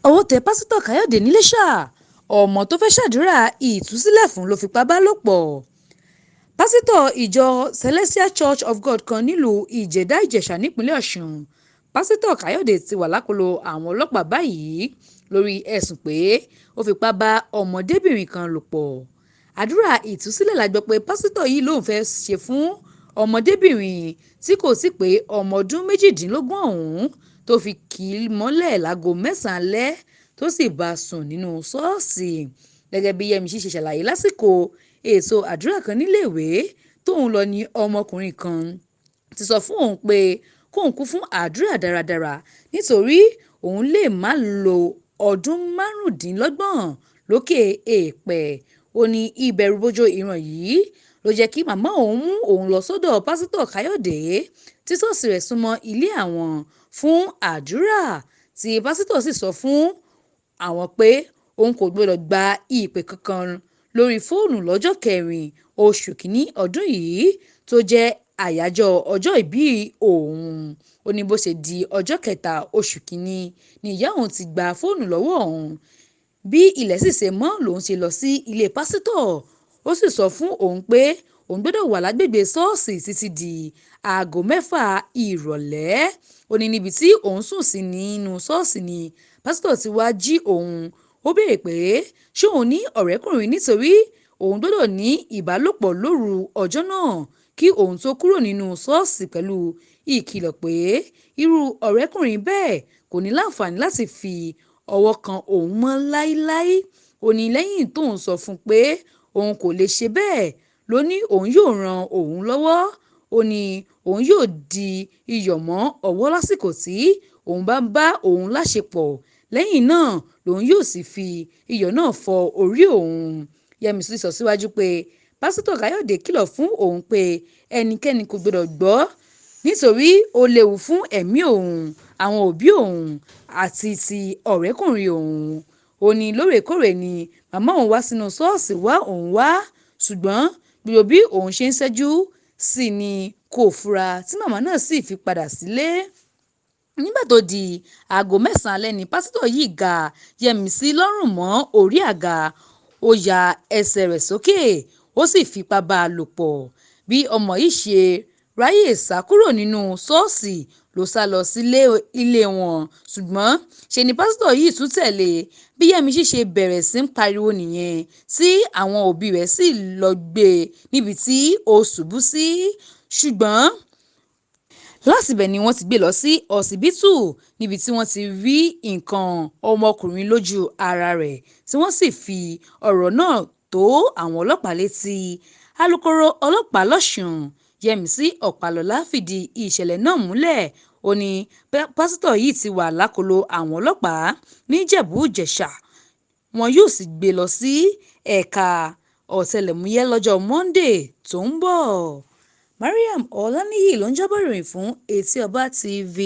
Ọwọ́ tẹ Pasitọ Kayọde n'Iléṣà, ọmọ tó fẹ́ ṣàdúrà ìtúsílẹ̀ fún ló fipá bá lò pọ̀. Pásítọ̀ ìjọ Celestial Church of God kan nílùú Ìjẹ̀dá-Ìjẹ̀ṣà nípínlẹ̀ Ọ̀ṣun, Pasitọ Kayọde ti wà lákọlò àwọn ọlọ́pàá báyìí lórí ẹ̀sùn pé ó fipá bá ọmọdébìnrin kan lò pọ̀. Àdúrà ìtúsílẹ̀ la gbọ́ pé pásítọ̀ yìí lòun fẹ́ ṣe fún ọmọdébìnrin tí kò sì pé ọmọ ọdún méjìdínlógún ọ̀hún tó fi kì í mọ́lẹ̀ láago 9 alẹ́ tó sì bá a sùn nínú ṣọ́ọ̀ṣì. Gẹ́gẹ́ bí Yẹ́misí ṣe ṣàlàyé lásìkò ètò àdúrà kan níléèwé tóun lọ ní ọmọkùnrin kan ti sọ fún òun pé kóun kún fún àdúrà dáradára nítorí òun lè má lo ọdún 25 lókè èèpẹ̀. Ó ní ìbẹ̀rùbojo ìran yìí ló jẹ́ kí màmá òun mú òun lọ sọ́dọ̀ Pasitọ Kayọde tí ṣọ́ọ̀ṣì rẹ̀ súnmọ́ ilé àwọn fún àdúrà, tí pásítọ̀ sì sọ fún àwọn pé òun kò gbọdọ̀ gba ìpè kankan lórí fóònù lọ́jọ́ 4 oṣù kìíní ọdún yìí tó jẹ́ àyájọ́ ọjọ́ ìbí òun. Ó ní bó ṣe di ọjọ́ 3 oṣù kìíní ni ìyá òun ti gba fóònù lọ́wọ́ òun. Bí ilẹ̀ sì ṣe mọ́ lòun ṣe lọ sí ilé pásítọ̀, ó sì sọ fún òun pé òun gbọ́dọ̀ wà lágbègbè ṣọ́ọ̀ṣì títí di aago 6 ìrọ̀lẹ́. Ó ní níbi tí òun sùn sí nínú ṣọ́ọ̀ṣì ni pásítọ̀ ti wá jí òun. Ó béèrè pé ṣé òun ní ọ̀rẹ́kùnrin nítorí òun gbọ́dọ̀ ní ìbálòpọ̀ lóru ọjọ́ náà kí òun tó kúrò nínú ṣọ́ọ̀ṣì, pẹ̀lú ìkìlọ̀ pé irú ọ̀rẹ́kùnrin bẹ́ẹ̀ kò ní láǹfààní láti fi ọwọ́ kan òun mọ́ láíláí. Ó ní lẹ́yìn tóun sọ fún pé òun kò lè ṣe bẹ́ẹ̀ ló ní òun yóò ran òun lọ́wọ́. Ó ní òun yóò di iyọ̀ mọ́ ọwọ́ lásìkò tí òun bá ń bá òun láṣepọ̀, lẹ́yìn náà lòun yóò sì fi iyọ̀ náà fọ orí òun. Yẹ́misí sọ síwájú pé Pasitọ Kayọde kìlọ̀ fún òun pé ẹnikẹ́ni kò gbọdọ̀ gbọ́ nítorí ó léwu fún ẹ̀mí òun, àwọn òbí òun àti ti ọ̀rẹ́kùnrin òun. Ó ní lóòrèkóòrè ni màmá òun wá sínú ṣọ́ọ̀ṣì wá òun wá, ṣùgbọ́n gbogbo bí òun ṣe ń ṣẹ́jú sí ni kò fura tí màmá náà sì fi padà sílé. Nígbà tó di aago 9 alẹ́ ni pásítọ̀ yìí ga Yẹ́misí lọ́rùn mọ́ orí àga, ó ya ẹsẹ̀ rẹ̀ sókè, ó sì fipá bá a lò pọ̀. Bí ọmọ yìí ṣe ráyè sá kúrò nínú ṣọ́ọ̀ṣì ló sá lọ sílé ilé wọn, ṣùgbọ́n ṣe ni pásítọ̀ yìí tún tẹ̀lé. Bí Yẹ́misí ṣe bẹ̀rẹ̀ sí ń pariwo nìyẹn tí àwọn òbí rẹ̀ sì lọ gbé e níbi tí ó ṣubú sí, ṣùgbọ́n látibẹ̀ ni wọ́n ti gbé lọ sí ọsibítù níbi tí wọ́n ti rí nǹkan ọmọkùnrin lójú ara rẹ̀ tí wọ́n sì fi ọ̀rọ̀ náà tó àwọn ọlọ́pàá létí. Alukoro ọlọ́pàá lọ́ṣùn Yẹ́misí Ọ̀pálọ́lá fìdí ìṣẹ̀lẹ̀ náà múlẹ̀. Ó ní pásítọ̀ yìí ti wà lákọlò àwọn ọlọ́pàá ní Ìjẹ̀bú-Jẹ̀ṣà, wọn yóò sì gbé lọ sí ẹ̀ka ọ̀tẹlẹ̀múyẹ́ lọ́jọ́ Monday tó ń bọ̀. Mariam Ọláníyì ló ń jábọ̀ ìròyìn fún Etí Ọba TV.